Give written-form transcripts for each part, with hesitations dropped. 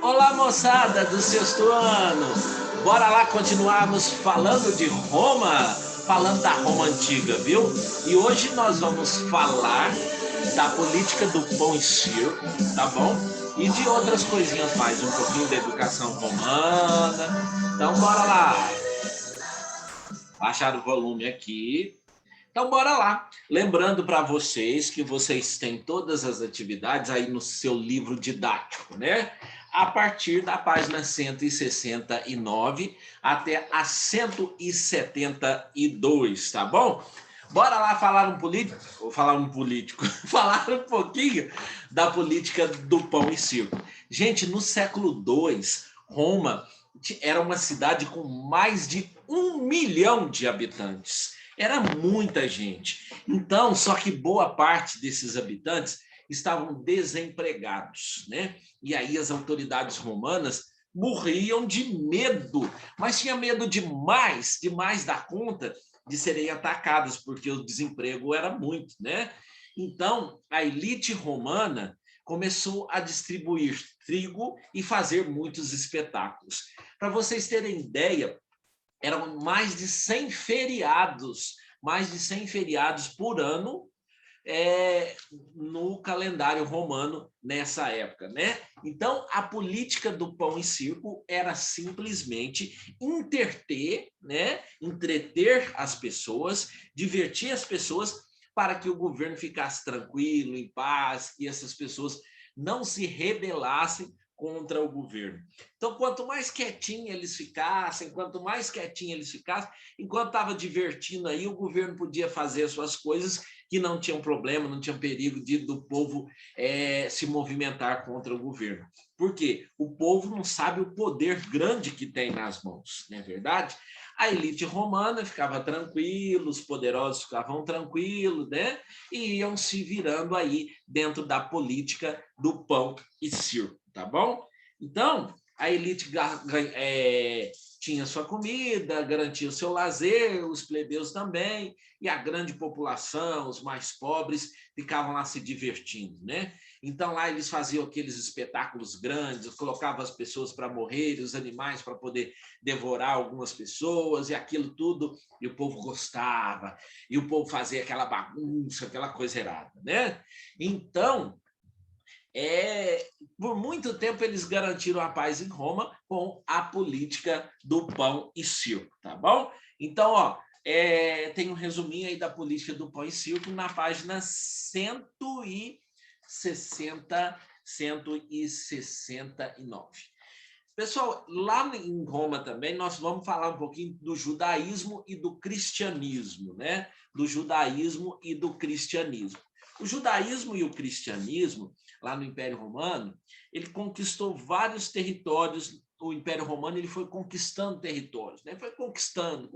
Olá, moçada do sexto ano! Bora lá continuarmos falando de Roma, falando da Roma antiga, viu? E hoje nós vamos falar da política do pão e circo, tá bom? E de outras coisinhas mais, um pouquinho da educação romana. Então, bora lá! Baixar o volume aqui. Então, bora lá. Lembrando para vocês que vocês têm todas as atividades aí no seu livro didático, né? A partir da página 169 até a 172, tá bom? Bora lá falar falar um pouquinho da política do pão e circo. Gente, no século II, Roma era uma cidade com mais de 1 milhão de habitantes. Era muita gente. Então, só que boa parte desses habitantes estavam desempregados, né? E aí as autoridades romanas morriam de medo, mas tinha medo demais da conta de serem atacadas, porque o desemprego era muito, né? Então, a elite romana começou a distribuir trigo e fazer muitos espetáculos. Para vocês terem ideia, eram mais de 100 feriados por ano no calendário romano nessa época, né? Então, a política do pão e circo era simplesmente entreter as pessoas, divertir as pessoas para que o governo ficasse tranquilo, em paz, e essas pessoas não se rebelassem contra o governo. Então, quanto mais quietinho eles ficassem, enquanto estava divertindo aí, o governo podia fazer as suas coisas que não tinham problema, não tinha perigo do povo se movimentar contra o governo. Por quê? O povo não sabe o poder grande que tem nas mãos, não é verdade? A elite romana ficava tranquila, os poderosos ficavam tranquilos, né? E iam se virando aí dentro da política do pão e circo, tá bom? Então, a elite tinha sua comida, garantia o seu lazer, os plebeus também, e a grande população, os mais pobres, ficavam lá se divertindo, né? Então, lá eles faziam aqueles espetáculos grandes, colocavam as pessoas para morrer, os animais para poder devorar algumas pessoas, e aquilo tudo, e o povo gostava, e o povo fazia aquela bagunça, aquela coisa errada, né? Então, por muito tempo eles garantiram a paz em Roma com a política do pão e circo, tá bom? Então, ó, tem um resuminho aí da política do pão e circo na página 169. Pessoal, lá em Roma também nós vamos falar um pouquinho do judaísmo e do cristianismo, né? Do judaísmo e do cristianismo. O judaísmo e o cristianismo, lá no Império Romano, ele conquistou vários territórios. O Império Romano ele foi conquistando territórios, né? Foi conquistando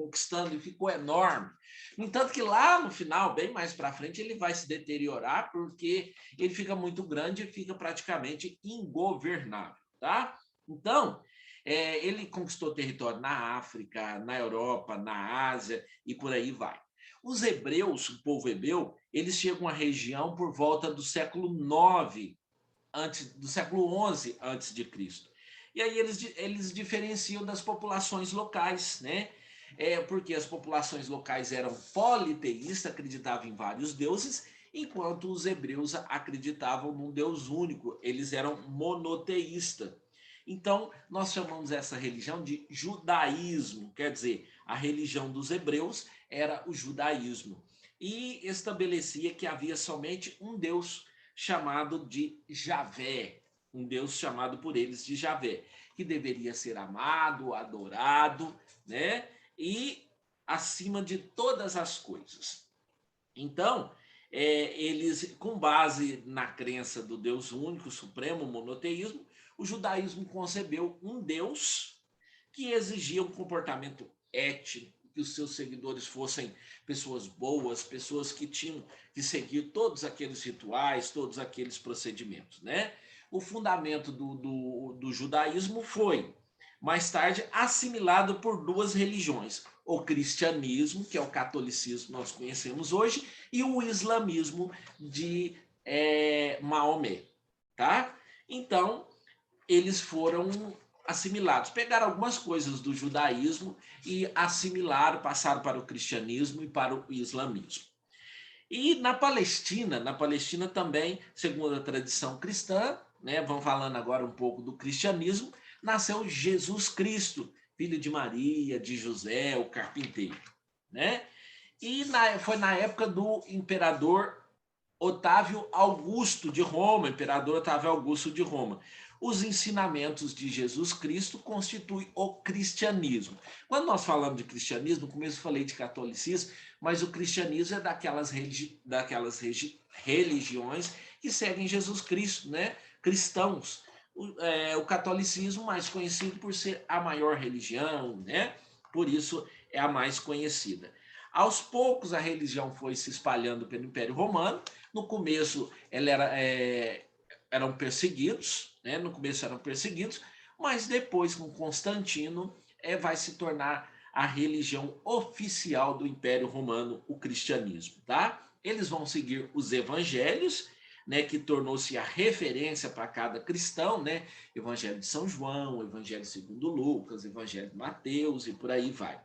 e ficou enorme. No entanto que lá no final, bem mais para frente, ele vai se deteriorar porque ele fica muito grande e fica praticamente ingovernável, tá? Então, ele conquistou território na África, na Europa, na Ásia e por aí vai. Os hebreus, o povo hebreu, eles chegam à região por volta do século IX, do século XI antes de Cristo. E aí eles diferenciam das populações locais, né? Porque as populações locais eram politeístas, acreditavam em vários deuses, enquanto os hebreus acreditavam num Deus único, eles eram monoteístas. Então, nós chamamos essa religião de judaísmo, quer dizer, a religião dos hebreus era o judaísmo. E estabelecia que havia somente um Deus chamado de Javé, um Deus chamado por eles de Javé, que deveria ser amado, adorado, né? E acima de todas as coisas. Então, eles, com base na crença do Deus único, supremo, monoteísmo, o judaísmo concebeu um Deus que exigia um comportamento ético, que os seus seguidores fossem pessoas boas, pessoas que tinham que seguir todos aqueles rituais, todos aqueles procedimentos, né? O fundamento do judaísmo foi, mais tarde, assimilado por duas religiões, o cristianismo, que é o catolicismo que nós conhecemos hoje, e o islamismo de Maomé, tá? Então, eles foram assimilados, pegaram algumas coisas do judaísmo e assimilaram, passaram para o cristianismo e para o islamismo. E na Palestina também, segundo a tradição cristã, né, vamos falando agora um pouco do cristianismo, nasceu Jesus Cristo, filho de Maria, de José, o carpinteiro, né? E foi na época do imperador Otávio Augusto de Roma, imperador Otávio Augusto de Roma. Os ensinamentos de Jesus Cristo constituem o cristianismo. Quando nós falamos de cristianismo, no começo eu falei de catolicismo, mas o cristianismo é daquelas religiões que seguem Jesus Cristo, né? Cristãos. O catolicismo mais conhecido por ser a maior religião, né? Por isso é a mais conhecida. Aos poucos a religião foi se espalhando pelo Império Romano. No começo eram perseguidos, né? No começo eram perseguidos, mas depois com Constantino vai se tornar a religião oficial do Império Romano, o cristianismo, tá? Eles vão seguir os evangelhos, né, que tornou-se a referência para cada cristão, né? Evangelho de São João, Evangelho segundo Lucas, Evangelho de Mateus e por aí vai.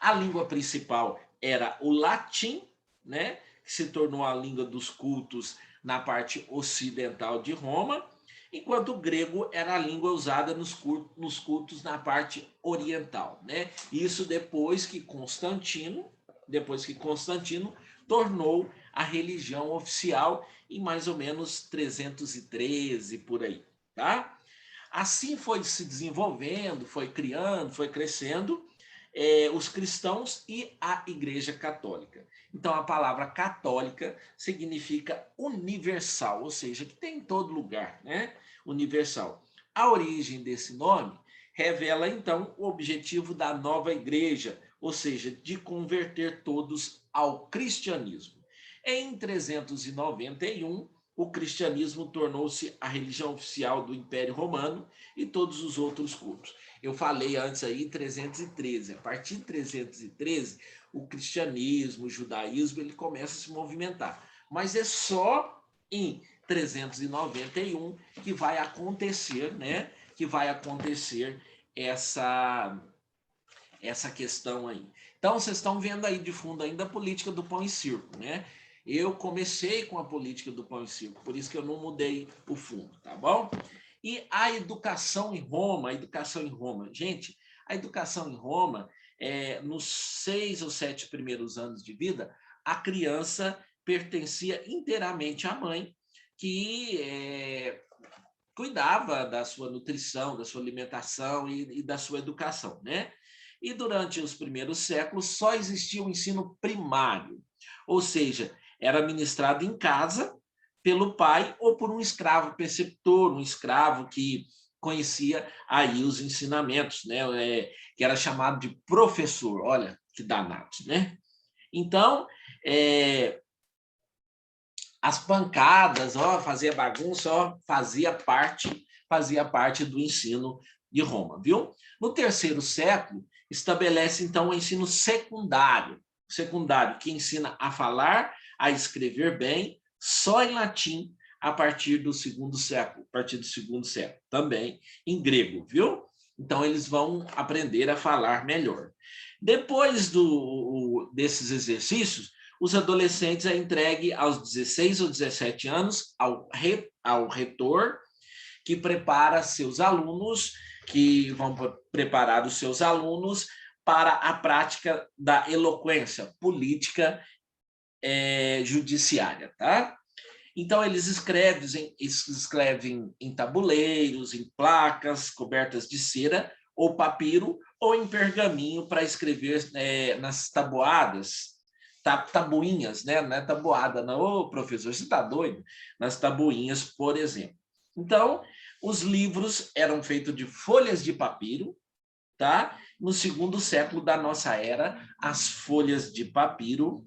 A língua principal era o latim, né, que se tornou a língua dos cultos na parte ocidental de Roma, enquanto o grego era a língua usada nos cultos na parte oriental, né? Isso depois que Constantino tornou a religião oficial em mais ou menos 313 por aí, tá? Assim foi se desenvolvendo, foi criando, foi crescendo os cristãos e a Igreja Católica. Então, a palavra católica significa universal, ou seja, que tem em todo lugar, né? Universal. A origem desse nome revela, então, o objetivo da nova igreja, ou seja, de converter todos ao cristianismo. Em 391, o cristianismo tornou-se a religião oficial do Império Romano e todos os outros cultos. Eu falei antes aí 313. A partir de 313, o cristianismo, o judaísmo, ele começa a se movimentar. Mas é só em 391 que vai acontecer, né? Que vai acontecer essa questão aí. Então, vocês estão vendo aí de fundo ainda a política do pão e circo, né? Eu comecei com a política do pão e circo, por isso que eu não mudei o fundo, tá bom? E a educação em Roma, gente, a educação em Roma, nos 6 ou 7 primeiros anos de vida, a criança pertencia inteiramente à mãe, que cuidava da sua nutrição, da sua alimentação e da sua educação, né? E durante os primeiros séculos só existia o ensino primário, ou seja, era ministrado em casa pelo pai ou por um escravo preceptor, um escravo que conhecia aí os ensinamentos, né? Que era chamado de professor. Olha que danado, né? Então, as pancadas, fazia bagunça, fazia parte do ensino de Roma, viu? No terceiro século, estabelece então o ensino secundário, que ensina a falar, a escrever bem, só em latim, a partir do segundo século, também em grego, viu? Então, eles vão aprender a falar melhor. Depois desses exercícios, os adolescentes é entregue aos 16 ou 17 anos ao reitor, que prepara seus alunos, que vão preparar os seus alunos para a prática da eloquência política judiciária, tá? Então, eles escrevem em tabuleiros, em placas cobertas de cera ou papiro, ou em pergaminho para escrever nas tabuadas, tabuinhas, né? Não é tabuada, não. Ô, professor, você está doido? Nas tabuinhas, por exemplo. Então, os livros eram feitos de folhas de papiro, tá? No segundo século da nossa era, as folhas de papiro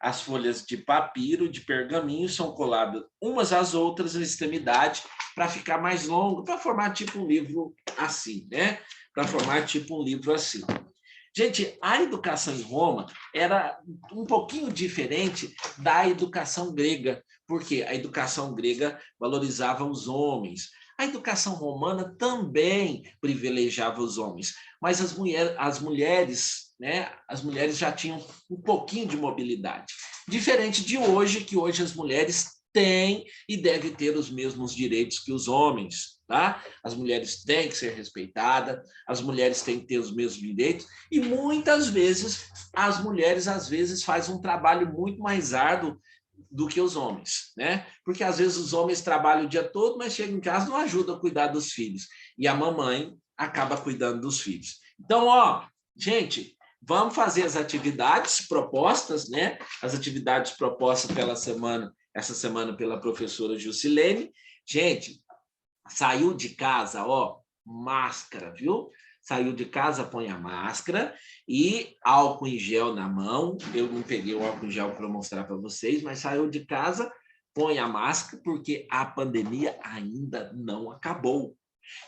as folhas de papiro, de pergaminho, são coladas umas às outras na extremidade para ficar mais longo, para formar tipo um livro assim, né? Para formar tipo um livro assim. Gente, a educação em Roma era um pouquinho diferente da educação grega, porque a educação grega valorizava os homens. A educação romana também privilegiava os homens, mas as mulheres, né, as mulheres já tinham um pouquinho de mobilidade. Diferente de hoje, que hoje as mulheres têm e devem ter os mesmos direitos que os homens, tá? As mulheres têm que ser respeitadas, as mulheres têm que ter os mesmos direitos, e muitas vezes as mulheres fazem um trabalho muito mais árduo do que os homens, né? Porque às vezes os homens trabalham o dia todo, mas chegam em casa e não ajudam a cuidar dos filhos. E a mamãe acaba cuidando dos filhos. Então, ó, gente, vamos fazer as atividades propostas, né? As atividades propostas essa semana pela professora Jusilene. Gente, saiu de casa, ó, máscara, viu? Saiu de casa, põe a máscara e álcool em gel na mão. Eu não peguei o álcool em gel para mostrar para vocês, mas saiu de casa, põe a máscara, porque a pandemia ainda não acabou.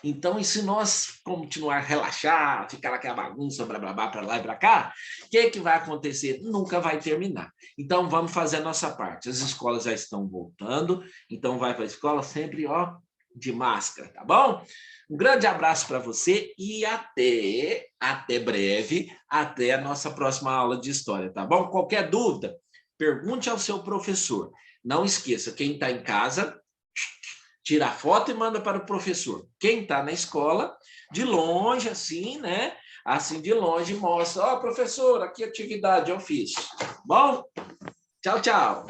Então, e se nós continuar a relaxar, ficar naquela bagunça, blá, blá, blá, para lá e para cá, o que vai acontecer? Nunca vai terminar. Então, vamos fazer a nossa parte. As escolas já estão voltando, então vai para a escola sempre, ó, de máscara, tá bom? Um grande abraço para você e até breve, até a nossa próxima aula de história, tá bom? Qualquer dúvida, pergunte ao seu professor. Não esqueça, quem está em casa, tira a foto e manda para o professor. Quem está na escola, de longe, assim, né? Assim, de longe, mostra, ó, professor, aqui a atividade eu fiz. Bom? Tchau, tchau.